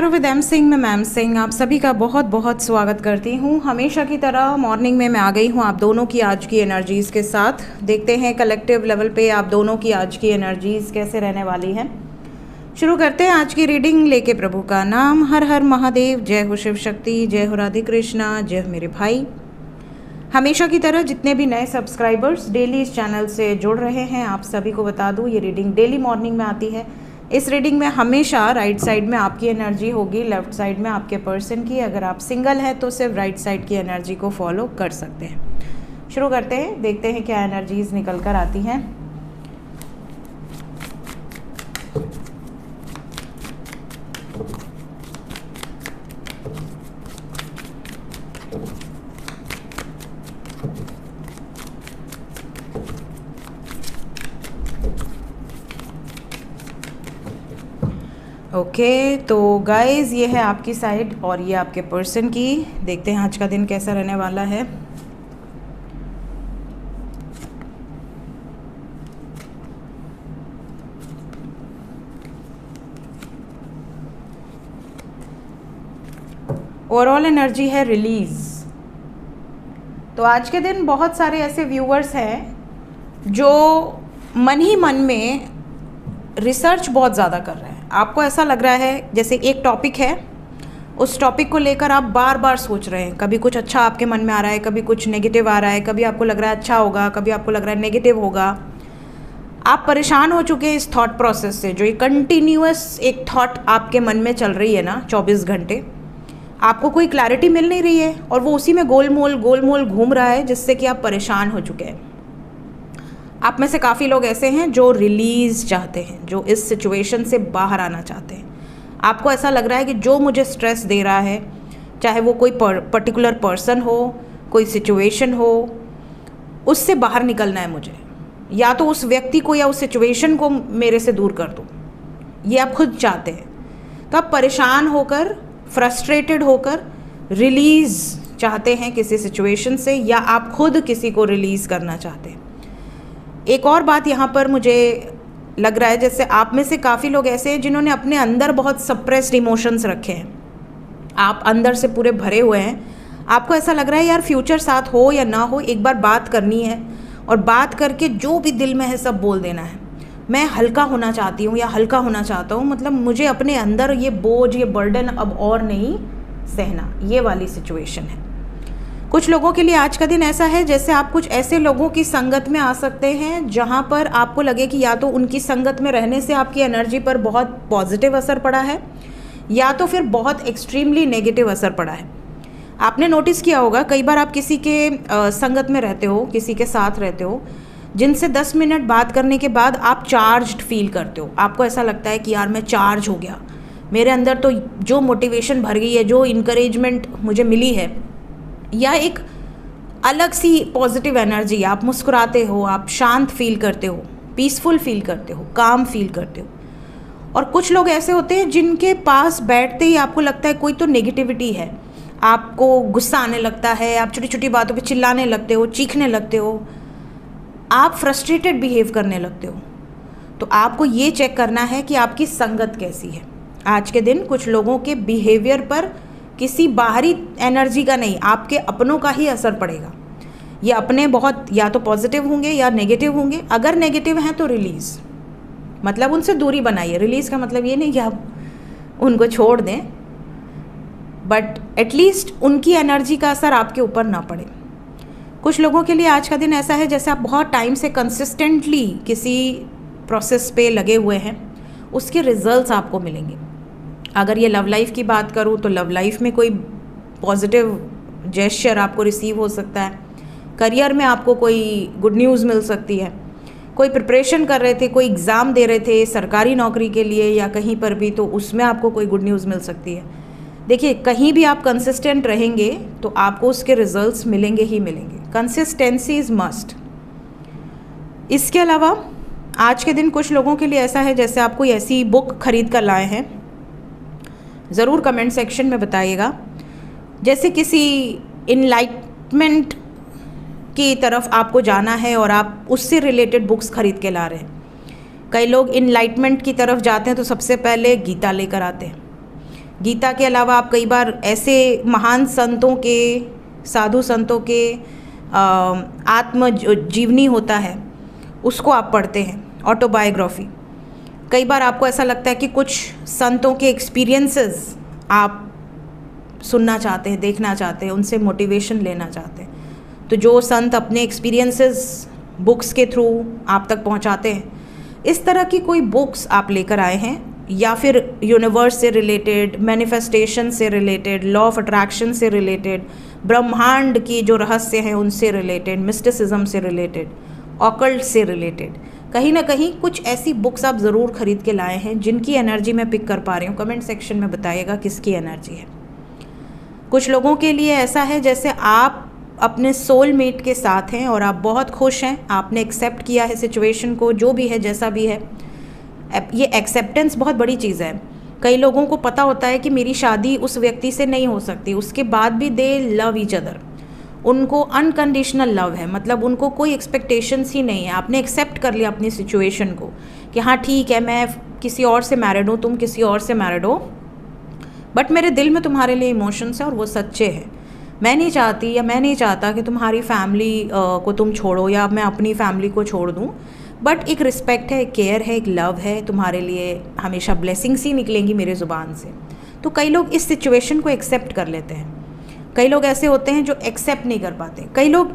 Tarot with M Singh में ma'am Singh आप सभी का बहुत बहुत स्वागत करती हूँ। हमेशा की तरह मॉर्निंग में मैं आ गई हूँ आप दोनों की आज की एनर्जीज़ के साथ। देखते हैं कलेक्टिव लेवल पे आप दोनों की आज की एनर्जीज़ कैसे रहने वाली हैं। शुरू करते हैं आज की रीडिंग लेके प्रभु का नाम। हर हर महादेव, जय हो शिव शक्ति, जय हो राधे कृष्णा, जय हो मेरे भाई। हमेशा की तरह जितने भी नए सब्सक्राइबर्स डेली इस चैनल से जुड़ रहे हैं आप सभी को बता दूँ ये रीडिंग डेली मॉर्निंग में आती है। इस रीडिंग में हमेशा राइट साइड में आपकी एनर्जी होगी, लेफ्ट साइड में आपके पर्सन की। अगर आप सिंगल हैं तो सिर्फ राइट साइड की एनर्जी को फॉलो कर सकते हैं। शुरू करते हैं, देखते हैं क्या एनर्जीज निकल कर आती हैं। ओके तो गाइज़ ये है आपकी साइड और ये आपके पर्सन की। देखते हैं आज का दिन कैसा रहने वाला है। ओवरऑल एनर्जी है रिलीज़। तो आज के दिन बहुत सारे ऐसे व्यूअर्स हैं जो मन ही मन में रिसर्च बहुत ज़्यादा कर रहे हैं। आपको ऐसा लग रहा है जैसे एक टॉपिक है, उस टॉपिक को लेकर आप बार बार सोच रहे हैं। कभी कुछ अच्छा आपके मन में आ रहा है, कभी कुछ नेगेटिव आ रहा है, कभी आपको लग रहा है अच्छा होगा, कभी आपको लग रहा है नेगेटिव होगा। आप परेशान हो चुके हैं इस थॉट प्रोसेस से। जो ये कंटिन्यूअस एक थॉट आपके मन में चल रही है ना 24 घंटे, आपको कोई क्लैरिटी मिल नहीं रही है और वो उसी में गोलमोल घूम रहा है, जिससे कि आप परेशान हो चुके हैं। आप में से काफ़ी लोग ऐसे हैं जो रिलीज़ चाहते हैं, जो इस सिचुएशन से बाहर आना चाहते हैं। आपको ऐसा लग रहा है कि जो मुझे स्ट्रेस दे रहा है, चाहे वो कोई पर्टिकुलर पर्सन हो, कोई सिचुएशन हो, उससे बाहर निकलना है मुझे। या तो उस व्यक्ति को या उस सिचुएशन को मेरे से दूर कर दो, ये आप खुद चाहते हैं। तो आप परेशान होकर, फ्रस्ट्रेटेड होकर रिलीज़ चाहते हैं किसी सिचुएशन से, या आप खुद किसी को रिलीज़ करना चाहते हैं। एक और बात यहाँ पर मुझे लग रहा है, जैसे आप में से काफ़ी लोग ऐसे हैं जिन्होंने अपने अंदर बहुत सप्रेस्ड इमोशंस रखे हैं। आप अंदर से पूरे भरे हुए हैं। आपको ऐसा लग रहा है यार फ्यूचर साथ हो या ना हो, एक बार बात करनी है और बात करके जो भी दिल में है सब बोल देना है। मैं हल्का होना चाहती हूँ या हल्का होना चाहता हूँ, मतलब मुझे अपने अंदर ये बोझ, ये बर्डन अब और नहीं सहना, ये वाली सिचुएशन है। कुछ लोगों के लिए आज का दिन ऐसा है जैसे आप कुछ ऐसे लोगों की संगत में आ सकते हैं जहाँ पर आपको लगे कि या तो उनकी संगत में रहने से आपकी एनर्जी पर बहुत पॉजिटिव असर पड़ा है, या तो फिर बहुत एक्सट्रीमली नेगेटिव असर पड़ा है। आपने नोटिस किया होगा कई बार आप किसी के संगत में रहते हो, किसी के साथ रहते हो, जिनसे 10 मिनट बात करने के बाद आप चार्ज्ड फील करते हो। आपको ऐसा लगता है कि यार मैं चार्ज हो गया, मेरे अंदर तो जो मोटिवेशन भर गई है, जो इनकरेजमेंट मुझे मिली है, या एक अलग सी पॉजिटिव एनर्जी। आप मुस्कुराते हो, आप शांत फील करते हो, पीसफुल फील करते हो, काम फील करते हो। और कुछ लोग ऐसे होते हैं जिनके पास बैठते ही आपको लगता है कोई तो नेगेटिविटी है। आपको गुस्सा आने लगता है, आप छोटी छोटी बातों पे चिल्लाने लगते हो, चीखने लगते हो, आप फ्रस्ट्रेटेड बिहेव करने लगते हो। तो आपको ये चेक करना है कि आपकी संगत कैसी है। आज के दिन कुछ लोगों के बिहेवियर पर किसी बाहरी एनर्जी का नहीं, आपके अपनों का ही असर पड़ेगा। ये अपने बहुत या तो पॉजिटिव होंगे या नेगेटिव होंगे। अगर नेगेटिव हैं तो रिलीज़, मतलब उनसे दूरी बनाइए। रिलीज़ का मतलब ये नहीं कि आप उनको छोड़ दें, बट एटलीस्ट उनकी एनर्जी का असर आपके ऊपर ना पड़े। कुछ लोगों के लिए आज का दिन ऐसा है जैसे आप बहुत टाइम से कंसिस्टेंटली किसी प्रोसेस पे लगे हुए हैं, उसके रिजल्ट्स आपको मिलेंगे। अगर ये लव लाइफ की बात करूँ तो लव लाइफ में कोई पॉजिटिव जेस्चर आपको रिसीव हो सकता है। करियर में आपको कोई गुड न्यूज़ मिल सकती है। कोई प्रिपरेशन कर रहे थे, कोई एग्ज़ाम दे रहे थे सरकारी नौकरी के लिए या कहीं पर भी, तो उसमें आपको कोई गुड न्यूज़ मिल सकती है। देखिए, कहीं भी आप कंसिस्टेंट रहेंगे तो आपको उसके रिजल्ट्स मिलेंगे ही मिलेंगे। Consistency is must. इसके अलावा आज के दिन कुछ लोगों के लिए ऐसा है जैसे आप कोई ऐसी बुक खरीद कर लाए हैं, ज़रूर कमेंट सेक्शन में बताइएगा। जैसे किसी इनलाइटमेंट की तरफ आपको जाना है और आप उससे रिलेटेड बुक्स खरीद के ला रहे हैं। कई लोग इनलाइटमेंट की तरफ जाते हैं तो सबसे पहले गीता लेकर आते हैं। गीता के अलावा आप कई बार ऐसे महान संतों के, साधु संतों के आत्म जीवनी होता है उसको आप पढ़ते हैं, ऑटोबायोग्राफी। कई बार आपको ऐसा लगता है कि कुछ संतों के एक्सपीरियंसेस आप सुनना चाहते हैं, देखना चाहते हैं, उनसे मोटिवेशन लेना चाहते हैं। तो जो संत अपने एक्सपीरियंसेस बुक्स के थ्रू आप तक पहुंचाते हैं, इस तरह की कोई बुक्स आप लेकर आए हैं, या फिर यूनिवर्स से रिलेटेड, मैनिफेस्टेशन से रिलेटेड, लॉ ऑफ अट्रैक्शन से रिलेटेड, ब्रह्मांड की जो रहस्य हैं उनसे रिलेटेड, मिस्टिसिज्म से रिलेटेड, ऑकल्ट से रिलेटेड, कहीं ना कहीं कुछ ऐसी बुक्स आप ज़रूर खरीद के लाए हैं जिनकी एनर्जी मैं पिक कर पा रही हूँ। कमेंट सेक्शन में बताइएगा किसकी एनर्जी है। कुछ लोगों के लिए ऐसा है जैसे आप अपने सोलमेट के साथ हैं और आप बहुत खुश हैं, आपने एक्सेप्ट किया है सिचुएशन को, जो भी है जैसा भी है। ये एक्सेप्टेंस बहुत बड़ी चीज़ है। कई लोगों को पता होता है कि मेरी शादी उस व्यक्ति से नहीं हो सकती, उसके बाद भी दे लव ईच अदर, उनको अनकंडीशनल लव है, मतलब उनको कोई एक्सपेक्टेशंस ही नहीं है। आपने एक्सेप्ट कर लिया अपनी सिचुएशन को कि हाँ ठीक है, मैं किसी और से मैरिड हूँ, तुम किसी और से मैरिड हो, बट मेरे दिल में तुम्हारे लिए इमोशंस हैं और वो सच्चे हैं। मैं नहीं चाहती या मैं नहीं चाहता कि तुम्हारी फैमिली को तुम छोड़ो या मैं अपनी फैमिली को छोड़ दूँ, बट एक रिस्पेक्ट है, एक केयर है, एक लव है, तुम्हारे लिए हमेशा ब्लेसिंग्स ही निकलेंगी मेरे ज़ुबान से। तो कई लोग इस सिचुएशन को एक्सेप्ट कर लेते हैं। कई लोग ऐसे होते हैं जो एक्सेप्ट नहीं कर पाते। कई लोग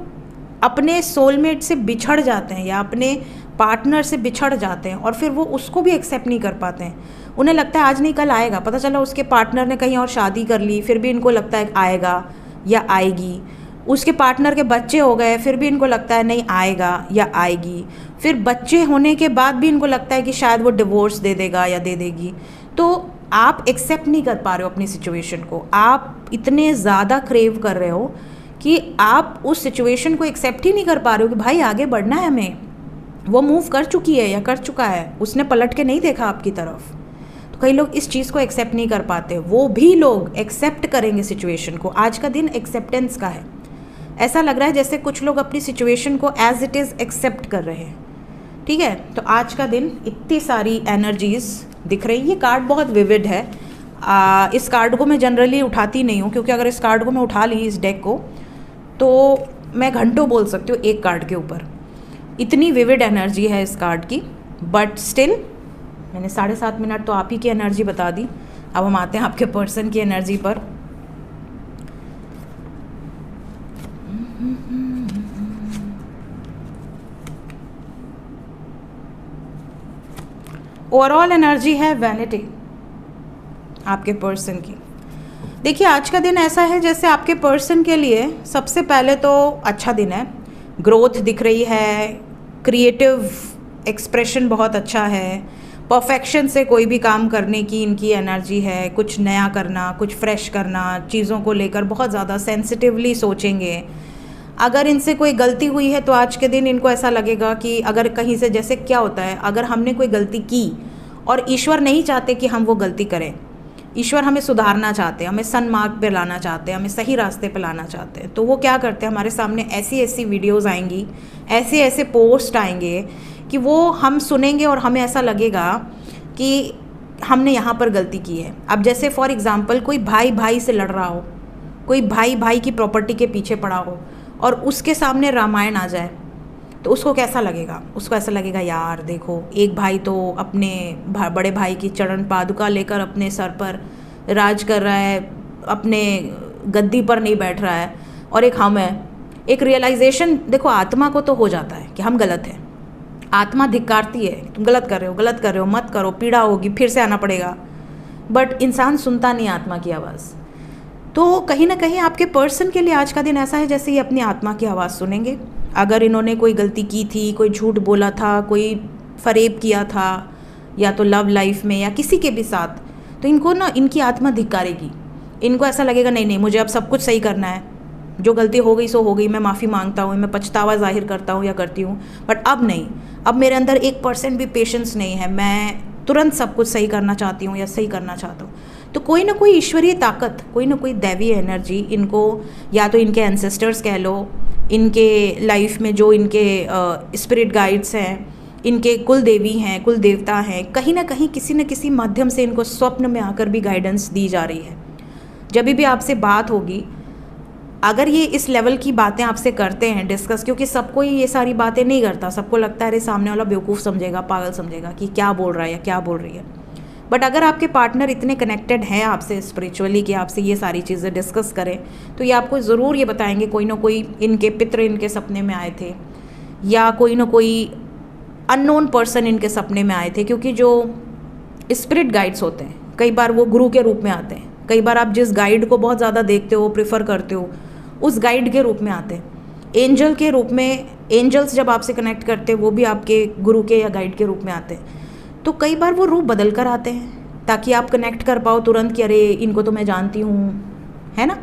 अपने सोलमेट से बिछड़ जाते हैं या अपने पार्टनर से बिछड़ जाते हैं और फिर वो उसको भी एक्सेप्ट नहीं कर पाते हैं। उन्हें लगता है आज नहीं कल आएगा, पता चला उसके पार्टनर ने कहीं और शादी कर ली, फिर भी इनको लगता है आएगा या आएगी। उसके पार्टनर के बच्चे हो गए, फिर भी इनको लगता है नहीं आएगा या आएगी। फिर बच्चे होने के बाद भी इनको लगता है कि शायद वो डिवोर्स दे देगा या दे देगी। तो आप एक्सेप्ट नहीं कर पा रहे हो अपनी सिचुएशन को, आप इतने ज़्यादा क्रेव कर रहे हो कि आप उस सिचुएशन को एक्सेप्ट ही नहीं कर पा रहे हो कि भाई आगे बढ़ना है हमें। वो मूव कर चुकी है या कर चुका है, उसने पलट के नहीं देखा आपकी तरफ। तो कई लोग इस चीज़ को एक्सेप्ट नहीं कर पाते। वो भी लोग एक्सेप्ट करेंगे सिचुएशन को। आज का दिन एक्सेप्टेंस का है। ऐसा लग रहा है जैसे कुछ लोग अपनी सिचुएशन को एज इट इज़ एक्सेप्ट कर रहे हैं। ठीक है, तो आज का दिन इतनी सारी एनर्जीज़ दिख रही। ये कार्ड बहुत विविड है। इस कार्ड को मैं जनरली उठाती नहीं हूँ, क्योंकि अगर इस कार्ड को मैं उठा ली, इस डेक को, तो मैं घंटों बोल सकती हूँ एक कार्ड के ऊपर। इतनी विविड एनर्जी है इस कार्ड की। बट स्टिल मैंने 7.5 मिनट तो आप ही की एनर्जी बता दी। अब हम आते हैं आपके पर्सन की एनर्जी पर। ओवरऑल एनर्जी है वैनिटी आपके पर्सन की। देखिए आज का दिन ऐसा है जैसे आपके पर्सन के लिए सबसे पहले तो अच्छा दिन है। ग्रोथ दिख रही है, क्रिएटिव एक्सप्रेशन बहुत अच्छा है, परफेक्शन से कोई भी काम करने की इनकी एनर्जी है। कुछ नया करना, कुछ फ्रेश करना, चीज़ों को लेकर बहुत ज़्यादा सेंसिटिवली सोचेंगे। अगर इनसे कोई गलती हुई है तो आज के दिन इनको ऐसा लगेगा कि अगर कहीं से, जैसे क्या होता है, अगर हमने कोई गलती की और ईश्वर नहीं चाहते कि हम वो गलती करें, ईश्वर हमें सुधारना चाहते हैं, हमें सन्मार्ग पे लाना चाहते हैं, हमें सही रास्ते पे लाना चाहते हैं, तो वो क्या करते हैं, हमारे सामने ऐसी ऐसी वीडियोज़ आएंगी, ऐसे ऐसे पोस्ट आएंगे कि वो हम सुनेंगे और हमें ऐसा लगेगा कि हमने यहाँ पर गलती की है। अब जैसे फॉर एग्ज़ाम्पल कोई भाई भाई से लड़ रहा हो, कोई भाई भाई की प्रॉपर्टी के पीछे पड़ा हो और उसके सामने रामायण आ जाए, तो उसको कैसा लगेगा? उसको ऐसा लगेगा यार देखो, एक भाई तो अपने बड़े भाई की चरण पादुका लेकर अपने सर पर राज कर रहा है, अपने गद्दी पर नहीं बैठ रहा है, और एक हम है। एक रियलाइजेशन देखो आत्मा को तो हो जाता है कि हम गलत हैं। आत्मा धिक्कारती है, तुम गलत कर रहे हो, मत करो, पीड़ा होगी, फिर से आना पड़ेगा। बट इंसान सुनता नहीं आत्मा की आवाज़। तो कहीं ना कहीं आपके पर्सन के लिए आज का दिन ऐसा है जैसे ये अपनी आत्मा की आवाज़ सुनेंगे। अगर इन्होंने कोई गलती की थी, कोई झूठ बोला था, कोई फरेब किया था, या तो लव लाइफ में या किसी के भी साथ, तो इनको ना इनकी आत्मा धिक्कारेगी। इनको ऐसा लगेगा नहीं नहीं, मुझे अब सब कुछ सही करना है, जो गलती हो गई सो हो गई, मैं माफ़ी मांगता हूँ, मैं पछतावा जाहिर करता हूँ या करती हूँ, बट अब नहीं, अब मेरे अंदर 1% भी पेशेंस नहीं है, मैं तुरंत सब कुछ सही करना चाहती हूँ या सही करना चाहता हूँ। तो कोई ना कोई ईश्वरीय ताकत, कोई ना कोई दैवीय एनर्जी इनको, या तो इनके एंसेस्टर्स कह लो, इनके लाइफ में जो इनके स्पिरिट गाइड्स हैं, इनके कुल देवी हैं, कुल देवता हैं, कहीं ना कहीं किसी न किसी माध्यम से इनको स्वप्न में आकर भी गाइडेंस दी जा रही है। जब भी आपसे बात होगी, अगर ये इस लेवल की बातें आपसे करते हैं डिस्कस, क्योंकि सबको ये सारी बातें नहीं करता, सबको लगता है अरे सामने वाला बेवकूफ़ समझेगा, पागल समझेगा कि क्या बोल रहा है या क्या बोल रही है। बट अगर आपके पार्टनर इतने कनेक्टेड हैं आपसे स्पिरिचुअली कि आपसे ये सारी चीज़ें डिस्कस करें, तो ये आपको ज़रूर ये बताएंगे कोई ना कोई इनके पितृ इनके सपने में आए थे, या कोई ना कोई अननोन पर्सन इनके सपने में आए थे। क्योंकि जो स्पिरिट गाइड्स होते हैं कई बार वो गुरु के रूप में आते हैं, कई बार आप जिस गाइड को बहुत ज़्यादा देखते हो, प्रेफर करते हो, उस गाइड के रूप में आते हैं। एंजल के रूप में, एंजल्स जब आपसे कनेक्ट करते हैं वो भी आपके गुरु के या गाइड के रूप में आते हैं। तो कई बार वो रूप बदल कर आते हैं ताकि आप कनेक्ट कर पाओ तुरंत कि अरे इनको तो मैं जानती हूँ, है ना।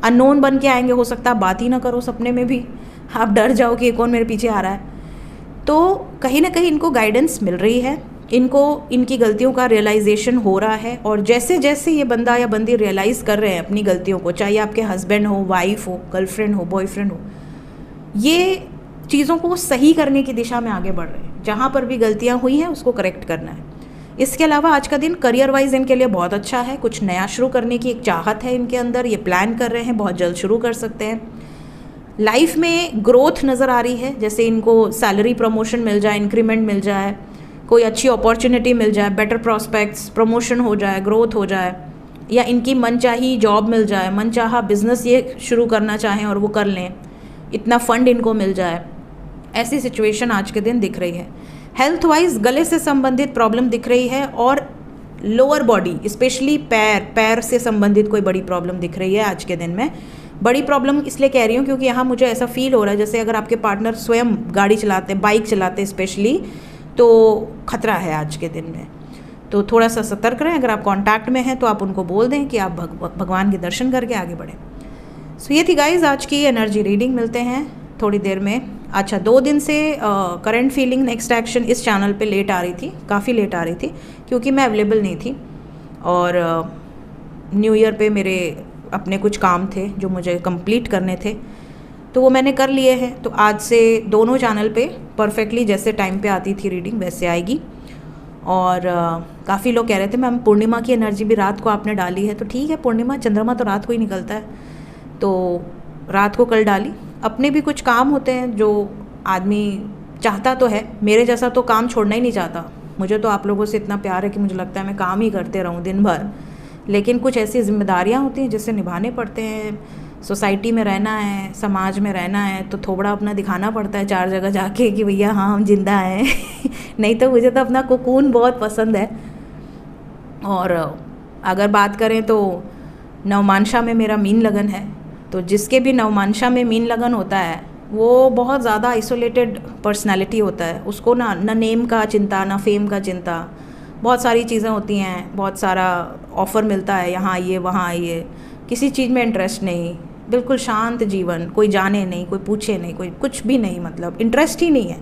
अननोन बन के आएंगे, हो सकता है बात ही ना करो सपने में भी, आप डर जाओ कि कौन मेरे पीछे आ रहा है। तो कहीं ना कहीं इनको गाइडेंस मिल रही है, इनको इनकी गलतियों का रियलाइजेशन हो रहा है। और जैसे जैसे ये बंदा या बंदी रियलाइज़ कर रहे हैं अपनी गलतियों को, चाहे आपके हस्बैंड हो, वाइफ हो, गर्लफ्रेंड हो, बॉयफ्रेंड हो, ये चीज़ों को सही करने की दिशा में आगे बढ़ रहे हैं। जहाँ पर भी गलतियाँ हुई हैं उसको करेक्ट करना है। इसके अलावा आज का दिन करियर वाइज इनके लिए बहुत अच्छा है। कुछ नया शुरू करने की एक चाहत है इनके अंदर, ये प्लान कर रहे हैं, बहुत जल्द शुरू कर सकते हैं। लाइफ में ग्रोथ नज़र आ रही है, जैसे इनको सैलरी प्रमोशन मिल जाए, इंक्रीमेंट मिल जाए, कोई अच्छी अपॉर्चुनिटी मिल जाए, बेटर प्रॉस्पेक्ट्स, प्रमोशन हो जाए, ग्रोथ हो जाए, या इनकी मनचाही जॉब मिल जाए, मनचाहा बिजनेस ये शुरू करना चाहें और वो कर लें, इतना फंड इनको मिल जाए। ऐसी सिचुएशन आज के दिन दिख रही है। हेल्थ वाइज गले से संबंधित प्रॉब्लम दिख रही है, और लोअर बॉडी स्पेशली पैर से संबंधित कोई बड़ी प्रॉब्लम दिख रही है आज के दिन में। बड़ी प्रॉब्लम इसलिए कह रही हूँ क्योंकि यहाँ मुझे ऐसा फील हो रहा है जैसे अगर आपके पार्टनर स्वयं गाड़ी चलाते, बाइक चलाते स्पेशली, तो खतरा है आज के दिन में। तो थोड़ा सा सतर्क रहें। अगर आप कांटेक्ट में हैं तो आप उनको बोल दें कि आप भगवान के दर्शन करके आगे बढ़ें। सो ये थी गाइज आज की एनर्जी रीडिंग। मिलते हैं थोड़ी देर में। अच्छा, 2 दिन से करंट फीलिंग नेक्स्ट एक्शन इस चैनल पे लेट आ रही थी, काफ़ी लेट आ रही थी क्योंकि मैं अवेलेबल नहीं थी, और न्यू ईयर पे मेरे अपने कुछ काम थे जो मुझे कंप्लीट करने थे, तो वो मैंने कर लिए हैं। तो आज से दोनों चैनल पे परफेक्टली जैसे टाइम पे आती थी रीडिंग वैसे आएगी। और काफ़ी लोग कह रहे थे मैम पूर्णिमा की एनर्जी भी रात को आपने डाली है, तो ठीक है, पूर्णिमा चंद्रमा तो रात को ही निकलता है, तो रात को कल डाली। अपने भी कुछ काम होते हैं जो आदमी चाहता तो है, मेरे जैसा तो काम छोड़ना ही नहीं चाहता। मुझे तो आप लोगों से इतना प्यार है कि मुझे लगता है मैं काम ही करते रहूँ दिन भर, लेकिन कुछ ऐसी जिम्मेदारियाँ होती हैं जिससे निभाने पड़ते हैं। सोसाइटी में रहना है, समाज में रहना है, तो थोड़ा अपना दिखाना पड़ता है 4 जगह जाके कि भैया हाँ हम जिंदा हैं नहीं तो मुझे तो अपना कोकून बहुत पसंद है। और अगर बात करें तो नवमांशा में मेरा मीन लगन है, तो जिसके भी नवमांशा में मीन लगन होता है वो बहुत ज़्यादा आइसोलेटेड पर्सनालिटी होता है। उसको ना नेम का चिंता, ना फेम का चिंता, बहुत सारी चीज़ें होती हैं, बहुत सारा ऑफ़र मिलता है, यहाँ आइए वहाँ आइए, किसी चीज़ में इंटरेस्ट नहीं, बिल्कुल शांत जीवन, कोई जाने नहीं, कोई पूछे नहीं, कोई कुछ भी नहीं, मतलब इंटरेस्ट ही नहीं है।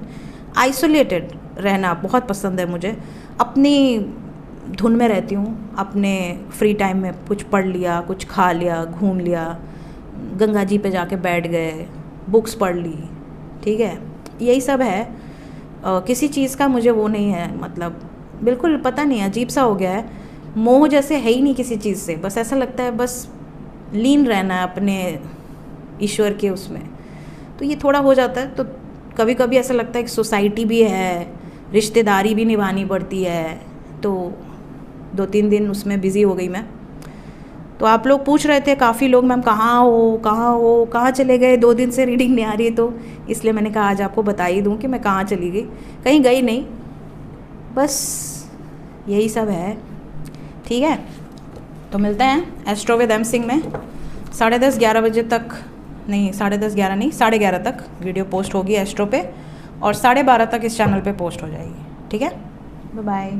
आइसोलेटेड रहना बहुत पसंद है मुझे। अपनी धुन में रहती हूँ, अपने फ्री टाइम में कुछ पढ़ लिया, कुछ खा लिया, घूम लिया, गंगा जी पे जाके बैठ गए, बुक्स पढ़ ली, ठीक है, यही सब है। किसी चीज़ का मुझे वो नहीं है, मतलब बिल्कुल पता नहीं, अजीब सा हो गया है, मोह जैसे है ही नहीं किसी चीज़ से। बस ऐसा लगता है बस लीन रहना है अपने ईश्वर के उसमें, तो ये थोड़ा हो जाता है। तो कभी कभी ऐसा लगता है कि सोसाइटी भी है, रिश्तेदारी भी निभानी पड़ती है, तो 2-3 दिन उसमें बिज़ी हो गई मैं। तो आप लोग पूछ रहे थे काफ़ी लोग, मैम कहाँ हो, कहाँ चले गए, 2 दिन से रीडिंग नहीं आ रही है, तो इसलिए मैंने कहा आज आपको बता ही दूँ कि मैं कहाँ चली गई। कहीं गई नहीं, बस यही सब है, ठीक है। तो मिलते हैं एस्ट्रो विद एम सिंह में 10:30-11 बजे तक, नहीं 10:30-11 नहीं 11:30 तक वीडियो पोस्ट होगी एस्ट्रो पे, और 12:30 तक इस चैनल पे पोस्ट हो जाएगी, ठीक है। Bye bye.